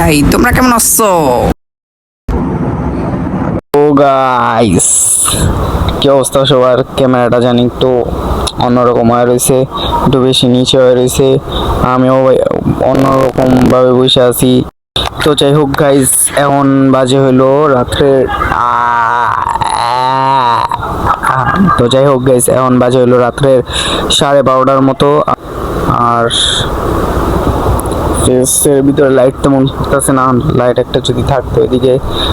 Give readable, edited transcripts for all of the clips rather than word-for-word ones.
এই তোমরা কেমন আছো? ও গাইস, কি অবস্থা সবার? ক্যামেরাটা জানি একটু অন্যরকম হয়ে রয়েছে, একটু বেশি নিচে হয়ে রয়েছে, আমিও অন্যরকম ভাবে বসে আছি। তো যাই হোক গাইস, এখন বাজে হলো রাত্রে তো যাই হোক গাইস, এখন বাজে হলো রাত্রের 12:30টার মতো। আর ফেসের ভিতরে লাইট তেমন পড়তেছে না, লাইট একটা যদি থাকতো এদিকে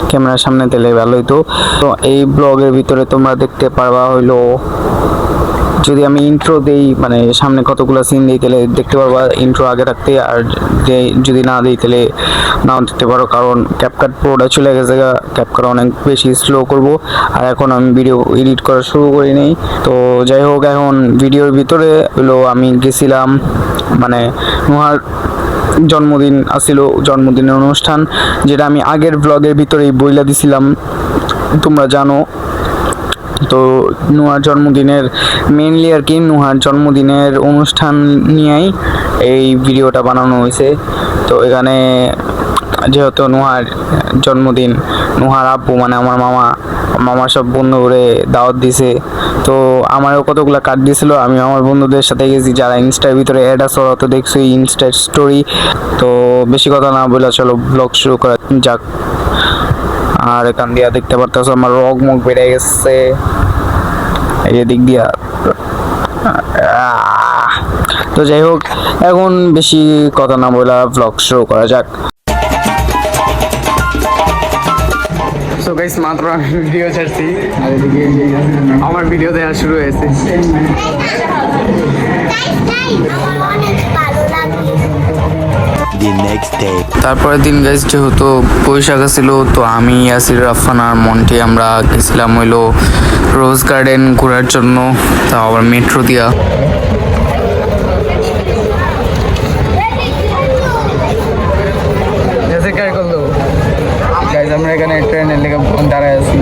ক্যামেরার সামনে তাহলে ভালো হইতো। তো এই ব্লগের ভিতরে তোমরা দেখতে পারবা হইলো, যদি আমি ইন্ট্রো দেই, মানে সামনে কতগুলো সিন দিই তাহলে দেখতে পারবা ইন্ট্রো আগে থাকতে, আর যদি না দিই তাহলে নাও দেখতে পারো, কারণ ক্যাপকাট প্রোটা চলে গেছে, ক্যাপকাট অনেক বেশি স্লো করব, আর এখন আমি ভিডিও এডিট করা শুরু করি নাই। তো যাই হোক, এখন ভিডিওর ভিতরে হলো আমি গেছিলাম, মানে নুহার জন্মদিন আসছিল, জন্মদিনের অনুষ্ঠান, যেটা আমি আগের ব্লগের ভিতরেই বইলা দিছিলাম, তোমরা জানো। তো নুহার জন্মদিনের মেইনলি আর কি নুহার জন্মদিনের অনুষ্ঠান নিয়েই এই ভিডিওটা বানানো হয়েছে। তো এখানে যেহেতু নুহার জন্মদিন, নুহার আব্বু মানে আমার মামা সব বন্ধু করে দাওয়াত দিছে। তো আমারও কতগুলো কার্ড দিয়েছিল, আমি আমার বন্ধুদের সাথে গেছি যারা ইনস্টার ভিতরে অ্যাড আছে, ওরা তো দেখছো ইনস্টা স্টোরি। তো বেশি কথা না বলে চলো ব্লগ শুরু করা যাক। আর এখান দিয়া দেখতে পারতেছো আমার রগ মুখ বেড়ে গেছে এই দিক দিয়া। তো যাই হোক, এখন বেশি কথা না বলে ব্লগ শুরু করা যাক। সো গাইস, মাত্র আমি ভিডিও ছাড়ছি আর এদিকে আমার ভিডিও দেওয়া শুরু হয়েছে। তারপরের দিন গাইস যেহেতু বৈশাখ ছিল, তো আমি ইয়াসির, রাফান আর মন্টি আমরা গেছিলাম হইলো রোজ গার্ডেন ঘোরার জন্য, তাও আবার মেট্রো দিয়া। আমরা এখানে ট্রেনের লেগে দাঁড়ায় আছি,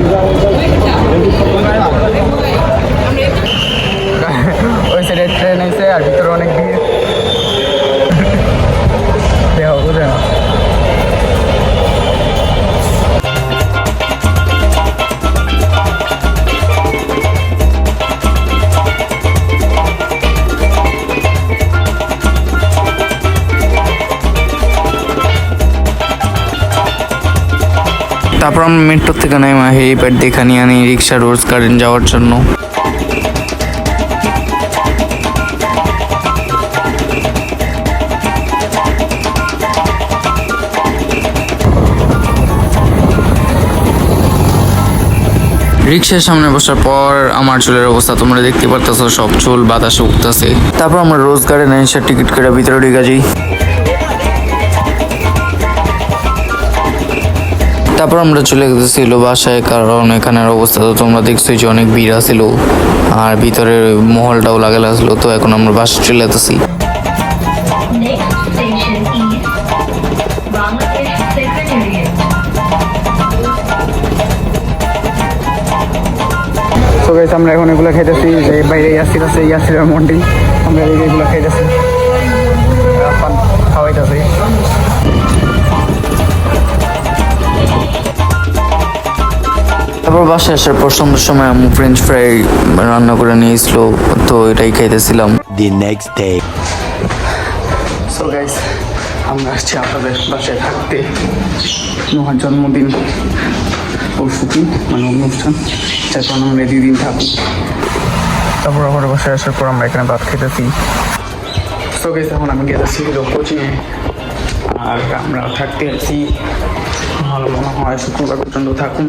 ওই সাইডে ট্রেন হয়েছে আর ভিতরে অনেক ভিড়, দেখো বুঝে না। তারপর আমরা মেট্রো থেকে নেমে হেলিপ্যাড দেখা নিয়ে আনি রিক্সা রোজ গার্ডেন যাওয়ার জন্য। রিক্সার সামনে বসার পর আমার চুলের অবস্থা তোমরা দেখতে পারতেছো, সব চুল বাতাসে উঠতেছে। তারপর আমরা রোজ গার্ডেন এসে টিকিট কেটে ভিতরে ঢুকে যাই। তারপর আমরা চলে গেছিল বাসায়, কারণ এখানের অবস্থা তো তোমরা দেখছোই যে অনেক ভিড় আছিল আর ভিতরের মহলটাও লাগালে আসলো। তো এখন আমরা বাসায় চলে যেতেছি। তো গাইস, আমরা এখন এগুলো খাইতেছি, যে বাইরে ইয়াসির আছে, ইয়াসির আর মন্টি, আমরা এগুলো খাইতেছি, খাওয়াইতেছি। তারপর বাসায় আসার পর সন্ধ্যার সময় আমি ফ্রেঞ্চ ফ্রাই রান্না করে নিয়েছিল, তো এটাই খাইতেছিলাম। The next day. So guys, আমরা আসছি আপনাদের বাসায় থাকতে। নুহার জন্মদিন পরশুদিন, মানে অনুষ্ঠান, যার কারণে আমরা 2 দিন থাকি। তারপর আবার বাসায় আসার পর আমরা এখানে ভাত খেতেছি। সো গাইস, এখন আমি গেছি কোচিংয়ে, আর আমরা থাকতে আছি ভালো মনে হয় শুক্রবার পর্যন্ত থাকুন।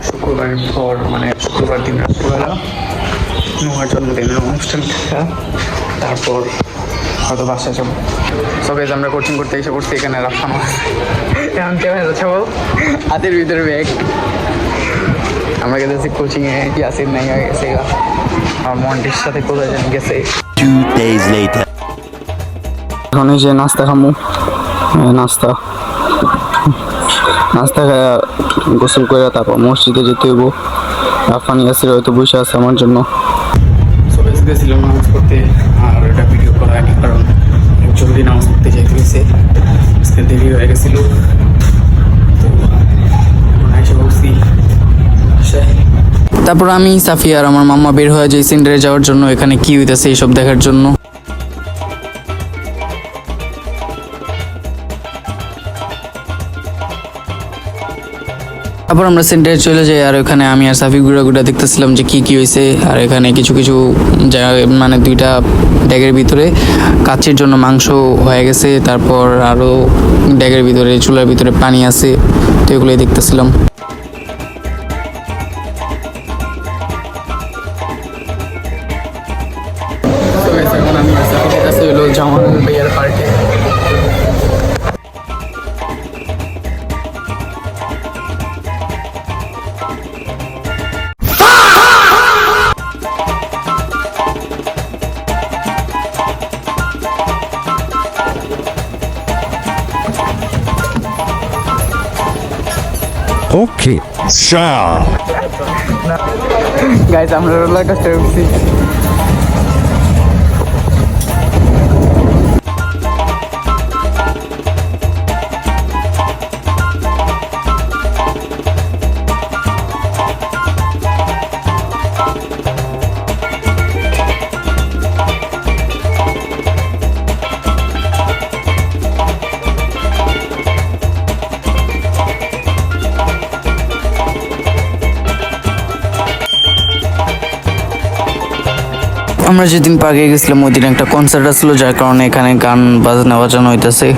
শুক্রবারের পর মানে শুক্রবার দিন রাত্রিবেলা নুহার জন্মদিনের অনুষ্ঠান দেখা, তারপর হয়তো বাসায় যাবো। সব আমরা কোচিং করতে এসে পড়ছি, এখানে রাখানো এখন কেমন যাচ্ছে বল, হাতের ভিতরে ব্যাগ। আমরা গেছি কোচিংয়ে, ইয়াসির নাই গেছে, আর মন্টির সাথে কোথায় জানি গেছে। 2 days later. এখন এই যে নাস্তা খামু, নাস্তা খাওয়া গোসল করে তারপর মসজিদে যেতে হইব। রাফান ইয়াসির হয়তো বসে আছে আমার জন্য। গেছিলাম নামাজ পড়তে, আর এটা ভিডিও করা হয়নি কারণ জলদি নামাজ পড়তে যেতে হয়েছে। আজকে দেরি হয়ে গেছিল, তো এসে বলছি। তারপর আমি সাফিয়া আর আমার মাম্মা বের হয়ে যাই সেন্টারে যাওয়ার জন্য, এখানে কি হইতেছে এইসব দেখার জন্য। তারপর আমরা সেন্টারে চলে যাই, আর ওখানে আমি আর সাফি ঘুরা দেখতেছিলাম যে কি কি হয়েছে। আর এখানে কিছু কিছু মানে দুইটা ড্যাগের ভিতরে কাচ্চির জন্য মাংস হয়ে গেছে, তারপর আরও ড্যাগের ভিতরে চুলার ভিতরে পানি আছে, তো এগুলোই দেখতেছিলাম। এখন আমি সাফির কাছে হলো জামাল ভাইয়ার পার্কে। Okay. Ciao. গাইস আমরা রোলার কোস্টারে উঠছি। আমরা যেদিন পার্কে গেছিলাম ওই দিন একটা কনসার্ট আসলো, যার কারণে এখানে গান বাজানো হইতেছে।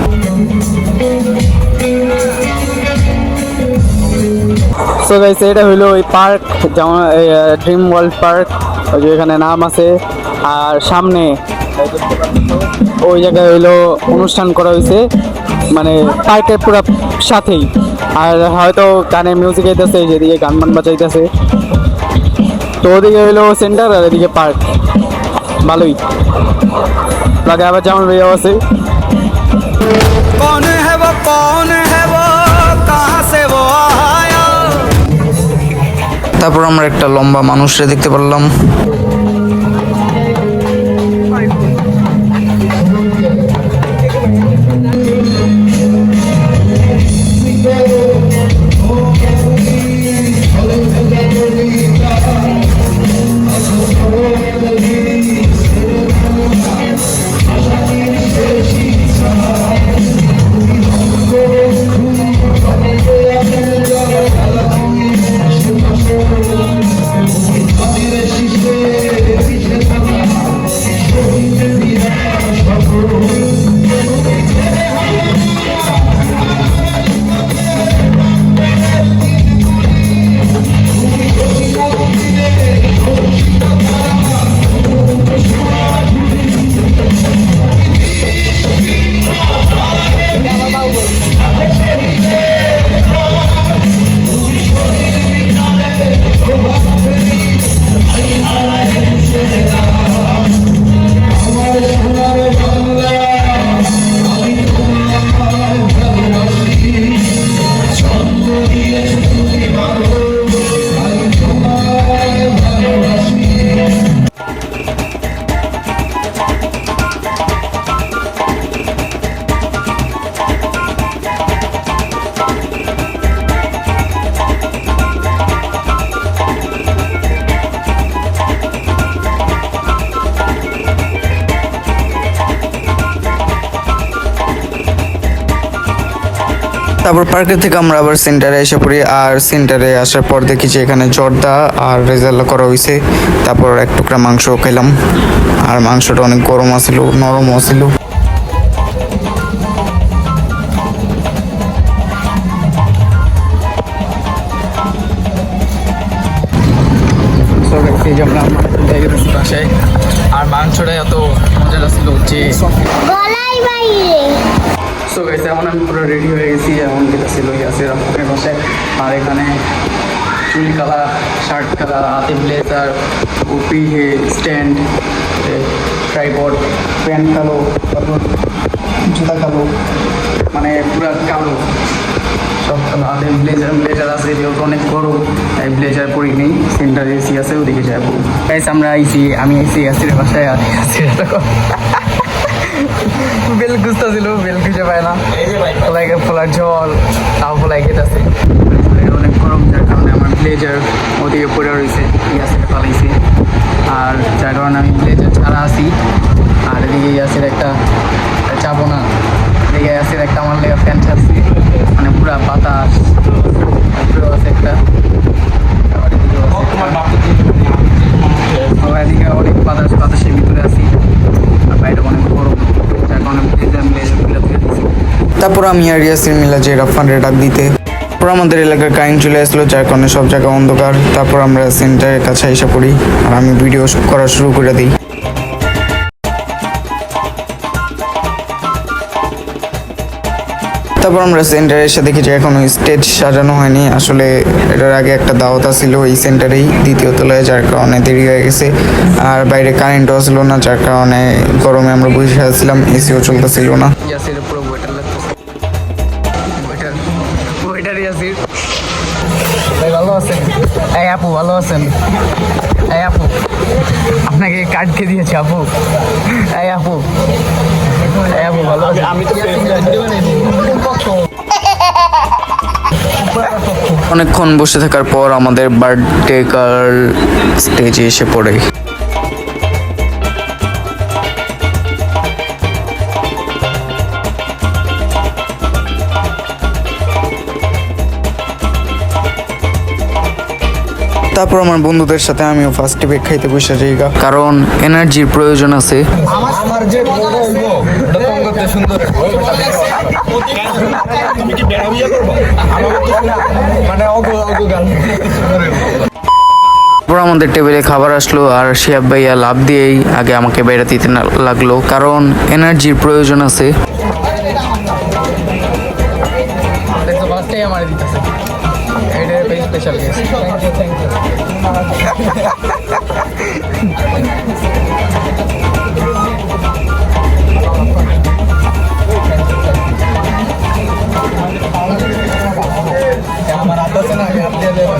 সো গাইস এটা হইলো ওই পার্ক, যেমন ড্রিম ওয়ার্ল্ড পার্ক, ওই যে এখানে নাম আছে। আর সামনে ওই জায়গায় হইলো অনুষ্ঠান করা হয়েছে, মানে পার্কের পুরো সাথেই। আর হয়তো গানে মিউজিক আইতেছে, যেদিকে গান বাজাইতেছে। তো ওদিকে হইলো সেন্টার আর এদিকে পার্ক, ভালোই লাগে। আবার যেমন ভাইয়া আছে, তারপর আমরা একটা লম্বা মানুষকে দেখতে পারলাম। তারপর পার্কের থেকে আমরা আবার সেন্টারে এসে পড়ি। আর সেন্টারে আসার পর দেখি যে এখানে জর্দা আর রেজাল্ট করা হয়েছে। তারপর এক টুকরা মাংস খেলাম, আর মাংসটা অনেক গরম আছিল, নরম আছিল। আর মাংসটা এত মজা ছিল যে সো গাইস এখন আমি পুরো রেডি হয়ে গেছি, এমন যেটা ছিল ইয়াসের আপনার বাসায়। আর এখানে চুল কালা, শার্ট কালা, হাতে ব্লেজার, উপি স্ট্যান্ড, ট্রাইপড, প্যান্ট কালো, তারপর জুতা কালো, মানে পুরো কালো সব কালো। হাতে ব্লেজার আছে, যেহেতু অনেক গরম তাই ব্লেজার পরি নেই। সেন্টারে এসি আছে, ওদিকে যাবো। গাইস আমরা আমি আইসি ইয়াসের বাসায়। আর ইয়াসের বেল খুঁজতেছিল, বেল খুঁজে পায় না, ফোলাইকে ফোলার জল তাও ফোলাই খেতেছে। অনেক গরম, যার কারণে আমার ব্লেজার ওদিকে পড়ে রয়েছে, ইয়াসের পালাইছে, আর যার কারণে আমি ব্লেজার ছাড়া আছি। আর এদিকে ইয়াসের একটা চাবো না, এদিকে ইয়াসের একটা আমার লেগে প্যান্ট ছাড়ছি, মানে পুরা বাতাস পুরো আছে একটা। আবার এদিকেও আছে আবার এদিকে অনেক বাতাস, বাতাসের ভিতরে আছি, আর বাইরে অনেক গরম, যার কারণে ব্লেজার মিলে দিয়েছি। তারপর আমি আর ইয়াসির মিলা যে রাফানরে ডাক দিতে, তারপর আমাদের এলাকার কারেন্ট চলে আসলো, যার কারণে সব জায়গা অন্ধকার। তারপর আমরা সেন্টারের কাছে এসে পড়ি আর আমি ভিডিও করা শুরু করে দিই। তারপর আমরা সেন্টারে এসে দেখি যে এখনো স্টেজ সাজানো হয়নি, আসলে এটার আগে একটা দাওয়াত ছিল এই সেন্টারেই দ্বিতীয় তলায়, যার কারণে দেরি হয়ে গেছে। আর বাইরে কারেন্টও ছিল না, যার কারণে গরমে আমরা বসে আসছিলাম, এসিও চলতেছিল না। ইয়াসির পুরো ওয়েটার লাগতেছে, ওয়েটার ইয়াসির ভাই ভালো আছেন? এই আপু ভালো আছেন? এই আপু আপনাকে কার্ড কে দিয়েছে আপু? এই আপু, এই আপু ভালো আছেন? আমি তো অনেকক্ষণ বসে থাকার পর আমাদের বার্থডে গার্ল স্টেজে এসে পড়ে। তারপর আমার বন্ধুদের সাথে আমিও ফার্স্ট বেক খাইতে বসে যাই, কারণ এনার্জির প্রয়োজন আছে। আমার যে বলবো ওটা তো করতে সুন্দর তুমি কি বেড়া বিয়ে করবো মানে অগো গান। তারপর আমাদের টেবিলে খাবার আসলো আর শিহাব ভাইয়া লাভ দিয়েই আগে আমাকে বেড়া দিতে লাগলো, কারণ এনার্জির প্রয়োজন আছে। আমার দিতেছে এটা স্পেশাল গেস্ট, থ্যাংক ইউ। আমার হাত আছে না, আমি হাত দিয়ে দেবো।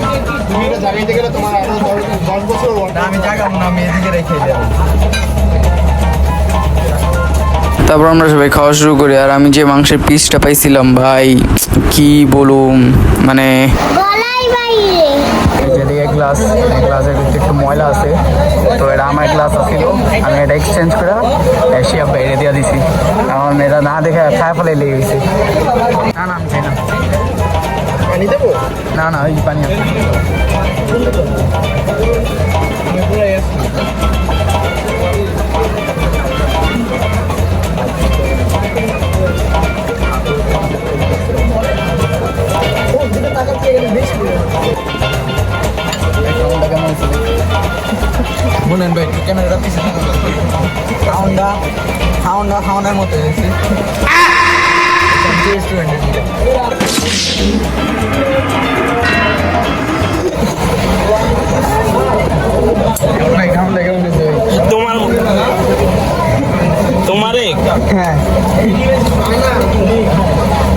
তুমি এটা জাগাইতে গেলে তোমার আরো 10 বছর না, আমি জাগাবো না, আমি এদিকে রেখে দেবো। তারপর আমরা সবাই খাওয়া শুরু করি, আর আমি যে মাংসের পিসটা পাইছিলাম ভাই কি বলুম, মানে গ্লাসের ভিতরে একটু ময়লা আছে, তো এটা আমার গ্লাস আছিল, আমি এটা এক্সচেঞ্জ করে শিহাব ভাই দিয়ে দিছি, কারণ এটা না দেখে খায় ফেলে লেগে গেছে। না না আমি খাই না, পানি দেবো? না না ওই পানি আছে। আমি পুরো এসছি। বলেন ভাই, ক্যামেরাটা পিছিয়ে খাওয়ানোর মতো হয়েছে। তোমারে হ্যাঁ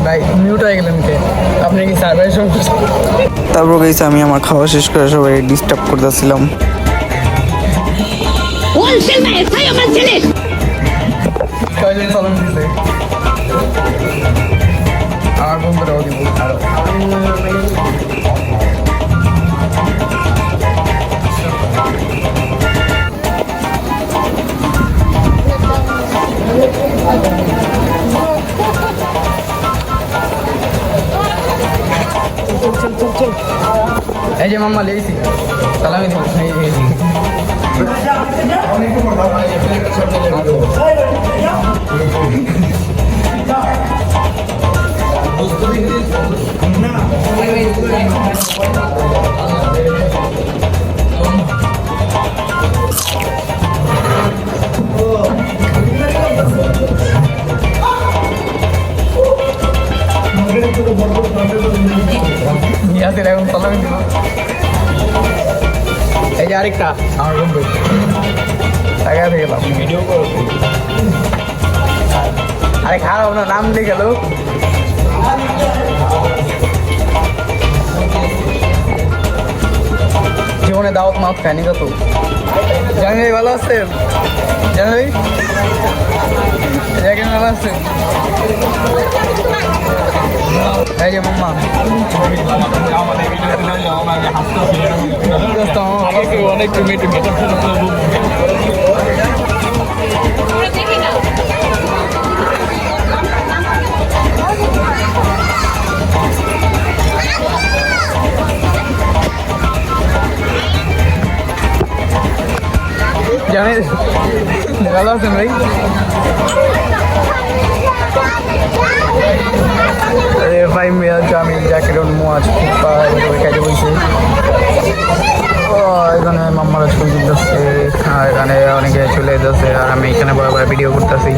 ভাই মিউট হয়ে গেলেন কে আপনি কি সার্ভার সমস্যা? তারপর গেছি আমি আমার খাওয়া শেষ করে সবাই ডিস্টার্ব করতেছিলাম। আমার বন্ধুরাও দিব আরো। এই যে মাম্মা লেগেছি সালামি দিব। এখন সালামি দিব। এই যে আরেকটা আমার বন্ধু টাকা থেকে গেলাম ভিডিও করো। আরে খারাপ না নাম দিয়ে গেল। জীবনে দাওয়াত মাউত খায়নি কত। জানি ভালো আছেন? জানি দেখেন ভালো আছে এই যে মাম্মা অনেক তুমি একটু জানেন ভালো আছেন ভাই ভাই মেয়ে আমি জ্যাকেট মাছ খাইতে বলছি এখানে মাম্মারা ছবি তুলতেছে আর এখানে অনেকে চলে যেতেছে আর আমি এখানে বরাবর ভিডিও করতেছি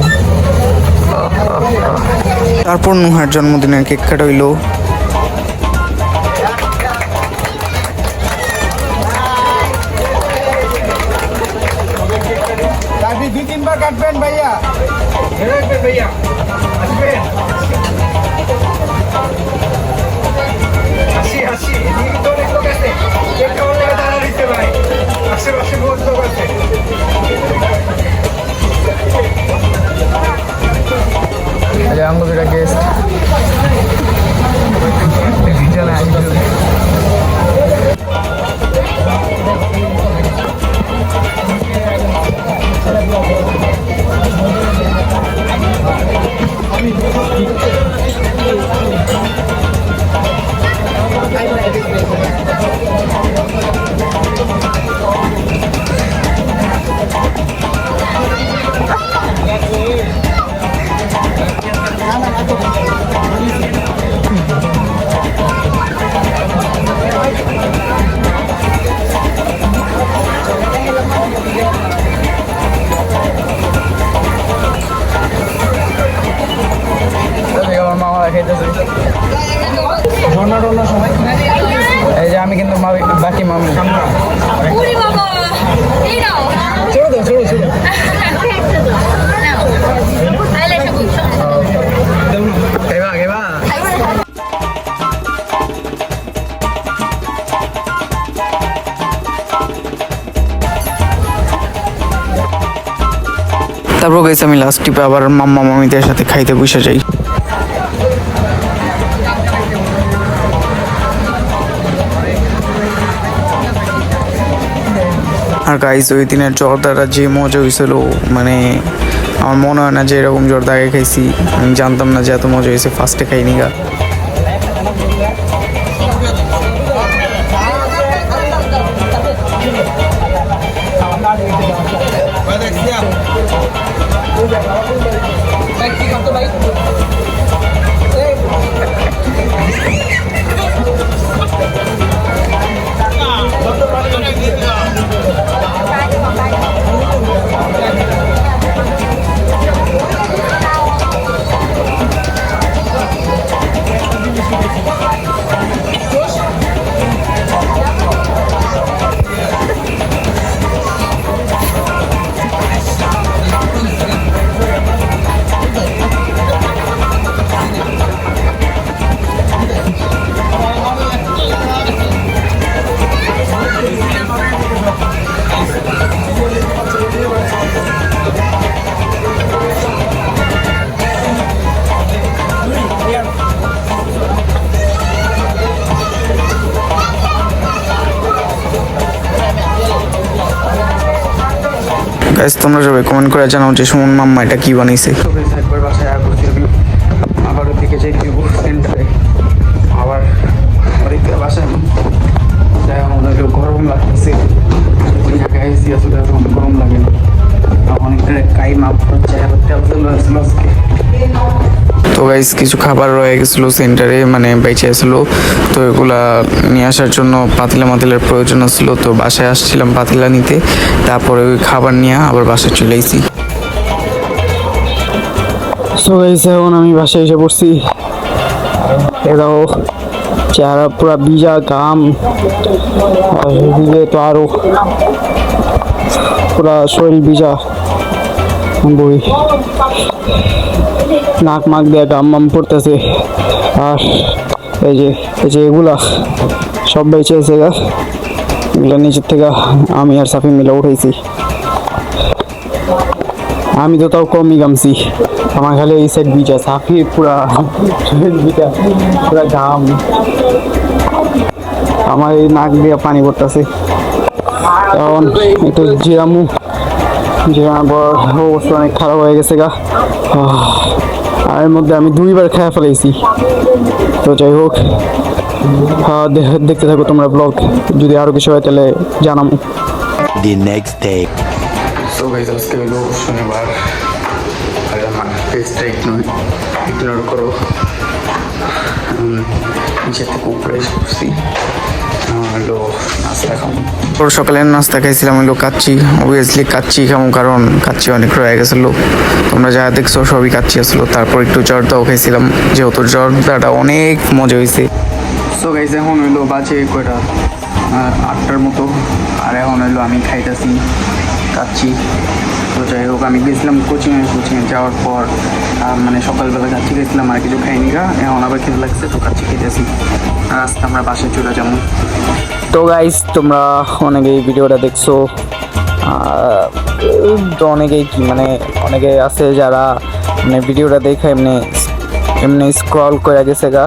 তারপর নুহার জন্মদিনের কেক কাটা হইলো আপনি 2-3 বার কাটবেন ভাইয়া ভাইয়া আসবেন হাসি এদিকে তো অনেক লোক আছে কেকটা অনেক দাঁড়া দিতে ভাই আশেপাশে বহুত লোক আছে আমাদের দুটা গেস্ট এই যে আমি কিন্তু বাকি মামি 우리 봐봐. 이러. ছোট ছোট 아이라이트 붙여. 개봐 তারপর গেছে আমি লাস্ট টিপে আবার মাম্মা মামিদের সাথে খাইতে বসে যাই আর গাইস ওই দিনের জর্দাটা যে মজা হয়েছিল মানে আমার মনে হয় না যে এরকম জর্দা আগে খাইছি আমি জানতাম না যে এত মজা হয়েছে ফার্স্টে খাইনি গা গাইস তোমরা সবাই কমেন্ট করে জানাও যে সুমন মাম্মা এটা কি বানাইছে একবার বাসায় আবার ওদিকে যাই সেন্টারে আবার বাড়িতে বাসায় যাই আমাদের গরম লাগতেছে ওই জায়গায় এসি আসলে গরম লাগে না অনেকটা কাই মাপ চেহারা তেল তেল আসছিল আজকে তো গাইস কিছু খাবার রয়ে গেছিলো সেন্টারে মানে বেঁচে আসলো তো এগুলা নিয়ে আসার জন্য পাতিলের প্রয়োজন ছিল তো বাসায় আসছিলাম পাতিলা নিতে তারপরে ওই খাবার নিয়ে আবার বাসায় চলে এসেছি সো গাইস এখন আমি বাসায় এসে পড়ছি এটাও চেহারা পুরা ভিজা ঘাম আর এদিকে তো আরো পুরা শরীর ভিজা বই নাক মাক দিয়ে গাম মাম পড়তেছে আর এই যে এগুলা সব বেঁচে এসে গা এগুলো নিচের থেকে আমি আর সাফি মিলে উঠেছি আমি তো তাও কমই গামছি আমার খালি এই সাইড বিচ আছে, সাফির পুরা বিচা পুরা ঘাম, আমার এই নাক দিয়ে পানি পড়তেছে। কারণ একটু জিরামু, জিরানোর পর অবস্থা অনেক খারাপ হয়ে গেছে গা। আর এর মধ্যে আমি 2বার খেয়ে ফেলেছি। তো যাই হোক, দেখতে থাকো তোমরা ব্লগ, যদি আরো কিছু হয় তাহলে জানাবো। The next day. So guys, আজকে হলো শনিবার, আর আমার পেজটা ইগনোর করো। নিচে থেকে উপরে এসেছি, হলো নাস্তা খাবো। ওর সকালের নাস্তা খাইছিলাম হলো কাচ্চি, অবভিয়াসলি কাচ্চি খাবো, কারণ কাচ্চি অনেক রয়ে গেছিলো। তোমরা যা দেখছো সবই কাচ্চি আসলো। তারপর একটু জর্দাও খাইছিলাম, যেহেতু জর্দাটা অনেক মজা হয়েছে। সো গাইস, এখন হইলো বাজে কয়টা 8টার মতো, আর এখন হইলো আমি খাইতেছি কাচ্চি। তো যাই হোক, আমি গেছিলাম কোচিংয়ে যাওয়ার পর মানে সকালবেলা কাচ্চি খেয়েছিলাম, আর কিছু খাইনি গা। এখন আবার খেতে লাগছে, তো কাচ্চি খেতেছি। আর আজকে আমরা বাসায় চলে যাবো। তো গাইস, তোমরা অনেকেই ভিডিওটা দেখছো, তো অনেকেই কি মানে অনেকে আছে যারা মানে ভিডিওটা দেখে এমনি স্ক্রল করে গেছে গা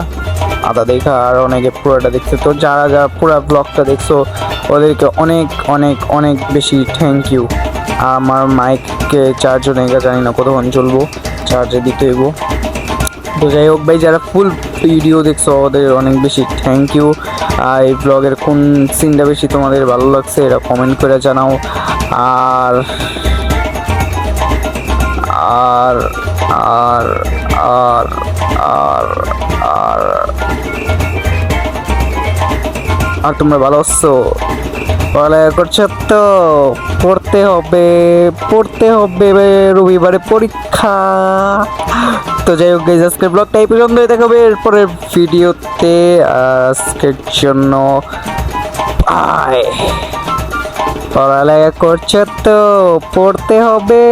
আদা দেখা, আর অনেকে পুরোটা দেখছে। তো যারা পুরো ব্লগটা দেখছো ওদেরকে অনেক অনেক অনেক বেশি থ্যাংক ইউ। আমার মাইককে চার্জও নেই, জানি না কতক্ষণ চলবো, চার্জে দিতে হইব। তো যাই হোক ভাই, যারা ফুল ভিডিও দেখছো ওদের অনেক বেশি থ্যাংক ইউ। আর এই ব্লগের কোন সিনটা বেশি তোমাদের ভালো লাগছে এটা কমেন্ট করে জানাও। আর আর আর আর আর আর আর তোমরা ভালো আছো? পড়ালেখা করছো তো? পড়তে হবে রবিবারে পরীক্ষা। তো যাই হোক গাইস, আজকের ব্লগটা এই পর্যন্ত, দেখাবে এরপরের ভিডিওতে। আজকের জন্য বাই। পড়ালেখা করছো তো? পড়তে হবে।